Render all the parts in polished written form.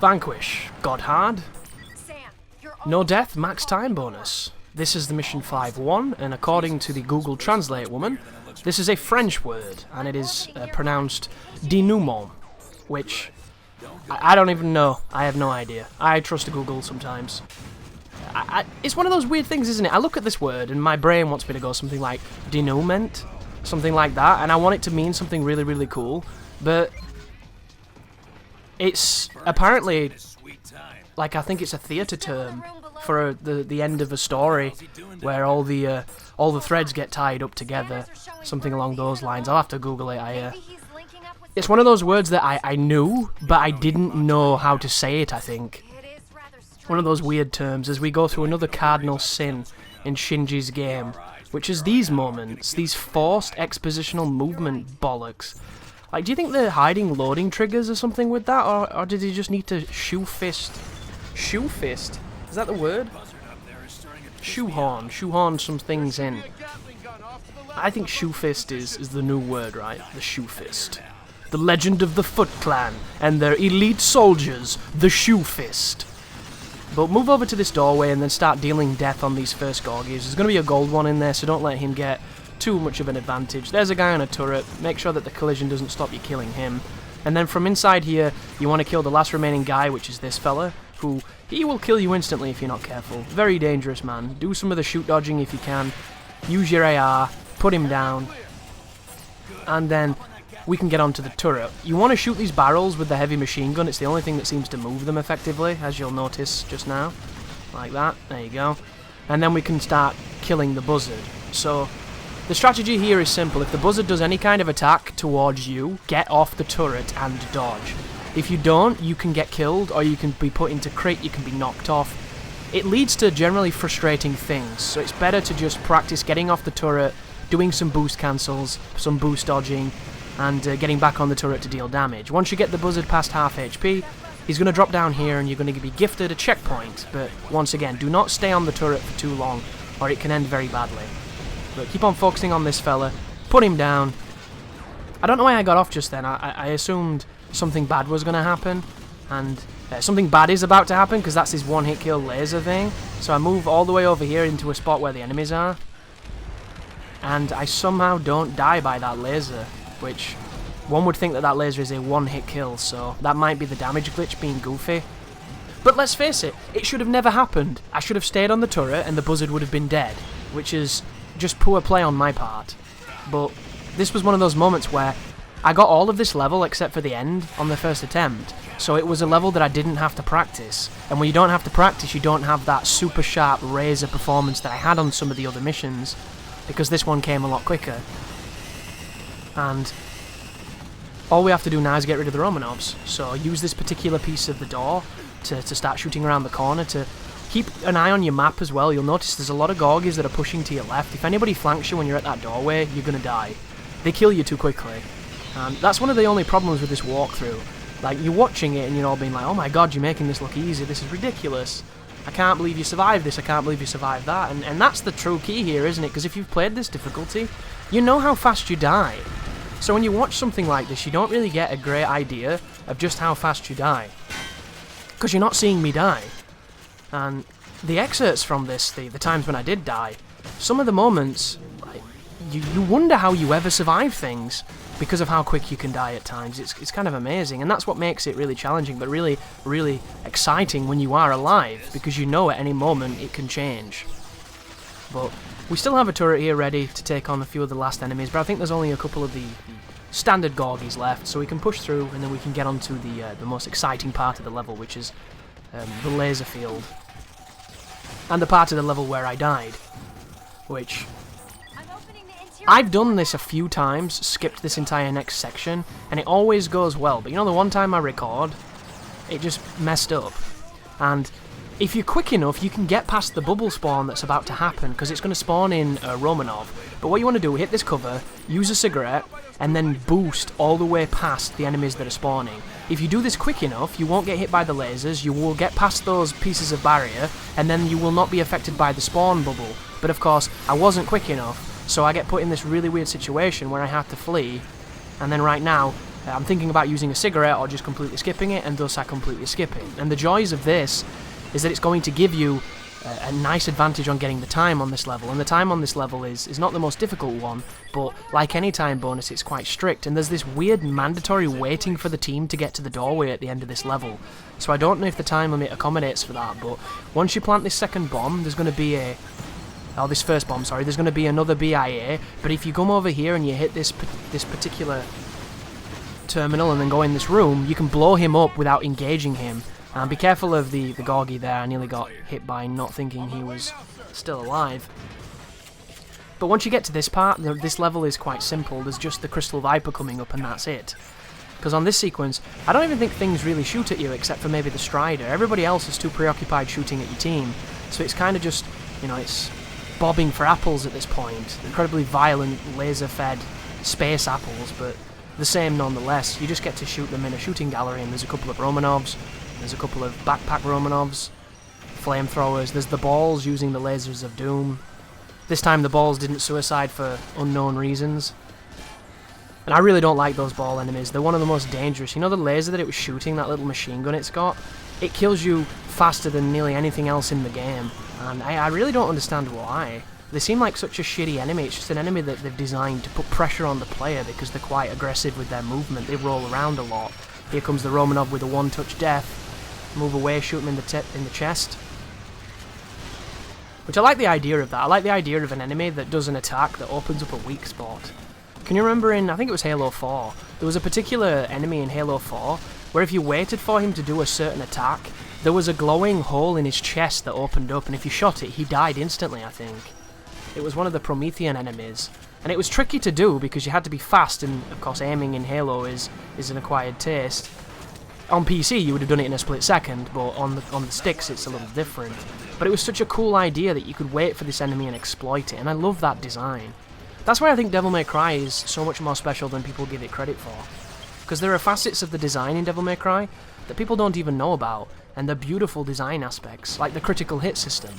Vanquish, God hard. No death, max time bonus. This is the mission 5-1, and according to the Google Translate woman, this is a French word, and it is pronounced DENOUMENT, which I don't even know. I have no idea. I trust Google sometimes. It's one of those weird things, isn't it? I look at this word, and my brain wants me to go something like DENOUMENT, something like that, and I want it to mean something really, really cool, but it's apparently, like, I think it's a theatre term for the end of a story, where all the threads get tied up together, something along those lines. I'll have to Google it. It's one of those words that I knew, but I didn't know how to say it, I think. One of those weird terms as we go through another cardinal sin in Shinji's game, which is these moments, these forced expositional movement bollocks. Like, do you think they're hiding loading triggers or something with that, or did he just need to shoe-fist? Shoe-fist? Is that the word? Shoehorn some things in. I think shoe-fist is the new word, right? The shoe-fist. The legend of the Foot Clan and their elite soldiers, the shoe-fist. But move over to this doorway and then start dealing death on these first Gorgies. There's going to be a gold one in there, so don't let him get too much of an advantage. There's a guy on a turret. Make sure that the collision doesn't stop you killing him. And then from inside here, you want to kill the last remaining guy, which is this fella, who he will kill you instantly if you're not careful. Very dangerous, man. Do some of the shoot dodging if you can. Use your AR, put him down, and then we can get onto the turret. You want to shoot these barrels with the heavy machine gun. It's the only thing that seems to move them effectively, as you'll notice just now. Like that. There you go. And then we can start killing the buzzard. So the strategy here is simple. If the buzzard does any kind of attack towards you, get off the turret and dodge. If you don't, you can get killed, or you can be put into crit, you can be knocked off. It leads to generally frustrating things, so it's better to just practice getting off the turret, doing some boost cancels, some boost dodging, and getting back on the turret to deal damage. Once you get the buzzard past half HP, he's going to drop down here and you're going to be gifted a checkpoint, but once again, do not stay on the turret for too long, or it can end very badly. But keep on focusing on this fella, put him down. I don't know why I got off just then. I assumed something bad was going to happen, and something bad is about to happen, because that's his one-hit kill laser thing. So I move all the way over here into a spot where the enemies are, and I somehow don't die by that laser, which one would think that that laser is a one-hit kill, so that might be the damage glitch being goofy. But let's face it, it should have never happened. I should have stayed on the turret and the buzzard would have been dead, which is just poor play on my part. But this was one of those moments where I got all of this level except for the end on the first attempt, so it was a level that I didn't have to practice. And when you don't have to practice, you don't have that super sharp razor performance that I had on some of the other missions, because this one came a lot quicker. And all we have to do now is get rid of the Romanovs. So use this particular piece of the door to start shooting around the corner, to keep an eye on your map as well. You'll notice there's a lot of Gorgies that are pushing to your left. If anybody flanks you when you're at that doorway, you're going to die. They kill you too quickly. And that's one of the only problems with this walkthrough. Like, you're watching it and you're all being like, oh my god, you're making this look easy, this is ridiculous. I can't believe you survived this, I can't believe you survived that. And that's the true key here, isn't it? Because if you've played this difficulty, you know how fast you die. So when you watch something like this, you don't really get a great idea of just how fast you die, because you're not seeing me die. And the excerpts from this, the times when I did die, some of the moments, like, you wonder how you ever survive things, because of how quick you can die at times. It's kind of amazing, and that's what makes it really challenging, but really, really exciting when you are alive, because you know at any moment it can change. But we still have a turret here ready to take on a few of the last enemies, but I think there's only a couple of the standard Gorgies left, so we can push through and then we can get onto the most exciting part of the level, which is the laser field. And the part of the level where I died, which I've done this a few times, skipped this entire next section, and it always goes well, but you know the one time I record, it just messed up. And if you're quick enough, you can get past the bubble spawn that's about to happen, because it's going to spawn in Romanov. But what you want to do, hit this cover, use a cigarette, and then boost all the way past the enemies that are spawning. If you do this quick enough, you won't get hit by the lasers, you will get past those pieces of barrier, and then you will not be affected by the spawn bubble. But of course, I wasn't quick enough, so I get put in this really weird situation where I have to flee, and then right now, I'm thinking about using a cigarette or just completely skipping it, and thus I completely skip it. And the joys of this is that it's going to give you a nice advantage on getting the time on this level, and the time on this level is not the most difficult one, but like any time bonus, it's quite strict, and there's this weird mandatory waiting for the team to get to the doorway at the end of this level. So I don't know if the time limit accommodates for that, but once you plant this second bomb, there's going to be this first bomb, sorry, there's going to be another BIA, but if you come over here and you hit this particular terminal and then go in this room, you can blow him up without engaging him. And be careful of the Gorgie there. I nearly got hit by not thinking he was still alive. But once you get to this part, this level is quite simple. There's just the Crystal Viper coming up and that's it. Because on this sequence, I don't even think things really shoot at you except for maybe the Strider. Everybody else is too preoccupied shooting at your team. So it's kind of just, it's bobbing for apples at this point. Incredibly violent, laser-fed space apples, but the same nonetheless. You just get to shoot them in a shooting gallery, and there's a couple of Romanovs. There's a couple of backpack Romanovs, flamethrowers, there's the balls using the lasers of doom. This time the balls didn't suicide for unknown reasons. And I really don't like those ball enemies, they're one of the most dangerous. You know the laser that it was shooting, that little machine gun it's got? It kills you faster than nearly anything else in the game. And I really don't understand why. They seem like such a shitty enemy, it's just an enemy that they've designed to put pressure on the player because they're quite aggressive with their movement, they roll around a lot. Here comes the Romanov with a one-touch death. Move away, shoot him in the chest. Which I like the idea of that. I like the idea of an enemy that does an attack that opens up a weak spot. Can you remember I think it was Halo 4, there was a particular enemy in Halo 4 where if you waited for him to do a certain attack, there was a glowing hole in his chest that opened up, and if you shot it, he died instantly, I think. It was one of the Promethean enemies. And it was tricky to do because you had to be fast, and of course aiming in Halo is an acquired taste. On PC you would have done it in a split second, but on the sticks it's a little different. But it was such a cool idea that you could wait for this enemy and exploit it, and I love that design. That's why I think Devil May Cry is so much more special than people give it credit for. Because there are facets of the design in Devil May Cry that people don't even know about, and they're beautiful design aspects, like the critical hit system.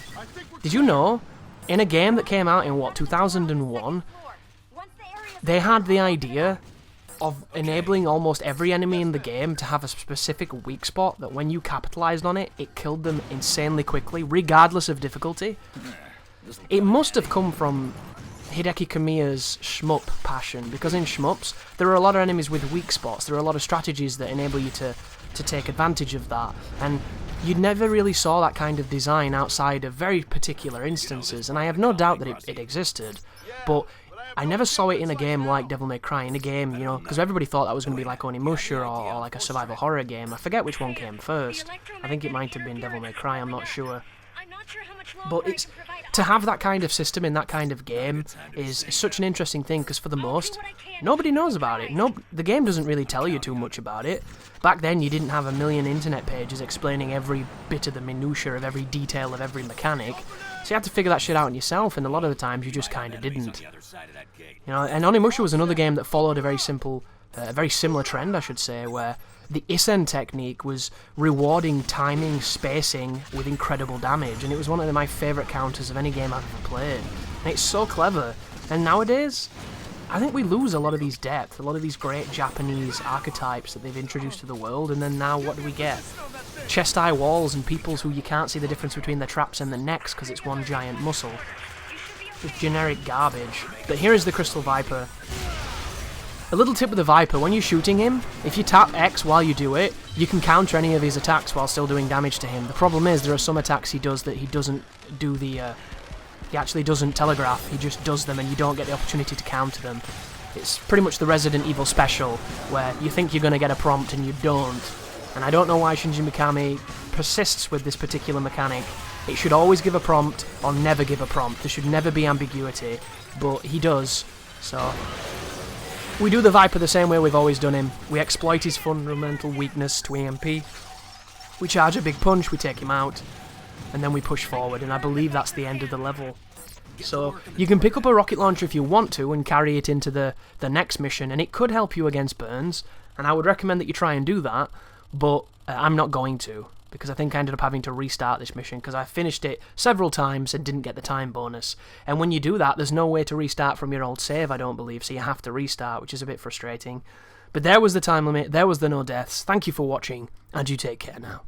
Did you know, in a game that came out in, 2001, they had the idea of enabling almost every enemy in the game to have a specific weak spot that when you capitalized on it, it killed them insanely quickly, regardless of difficulty. It must have come from Hideki Kamiya's shmup passion, because in shmups, there are a lot of enemies with weak spots, there are a lot of strategies that enable you to take advantage of that, and you never really saw that kind of design outside of very particular instances, and I have no doubt that it existed, but I never saw it in a game like Devil May Cry, in a game, because everybody thought that was going to be like Onimusha or like a survival horror game. I forget which one came first. I think it might have been Devil May Cry, I'm not sure. But to have that kind of system in that kind of game is such an interesting thing, because for the most, nobody knows about it. The game doesn't really tell you too much about it. Back then you didn't have a million internet pages explaining every bit of the minutiae of every detail of every mechanic. So you had to figure that shit out yourself, and a lot of the times you just kind of didn't. And Onimusha was another game that followed a very similar trend, I should say, where the Isen technique was rewarding timing, spacing with incredible damage, and it was one of my favourite counters of any game I've ever played. And it's so clever. And nowadays, I think we lose a lot of these depth, a lot of these great Japanese archetypes that they've introduced to the world, and then now what do we get? Chest-high walls and peoples who you can't see the difference between their traps and their necks because it's one giant muscle. Just generic garbage. But here is the Crystal Viper. A little tip with the Viper, when you're shooting him, if you tap X while you do it, you can counter any of his attacks while still doing damage to him. The problem is there are some attacks he does that he doesn't do he actually doesn't telegraph, he just does them and you don't get the opportunity to counter them. It's pretty much the Resident Evil special, where you think you're going to get a prompt and you don't. And I don't know why Shinji Mikami persists with this particular mechanic. It should always give a prompt or never give a prompt. There should never be ambiguity, but he does. So we do the Viper the same way we've always done him. We exploit his fundamental weakness to EMP. We charge a big punch, we take him out, and then we push forward, and I believe that's the end of the level. So you can pick up a rocket launcher if you want to and carry it into the next mission, and it could help you against burns, and I would recommend that you try and do that, but I'm not going to, because I think I ended up having to restart this mission because I finished it several times and didn't get the time bonus. And when you do that, there's no way to restart from your old save, I don't believe, so you have to restart, which is a bit frustrating. But there was the time limit, there was the no deaths. Thank you for watching, and you take care now.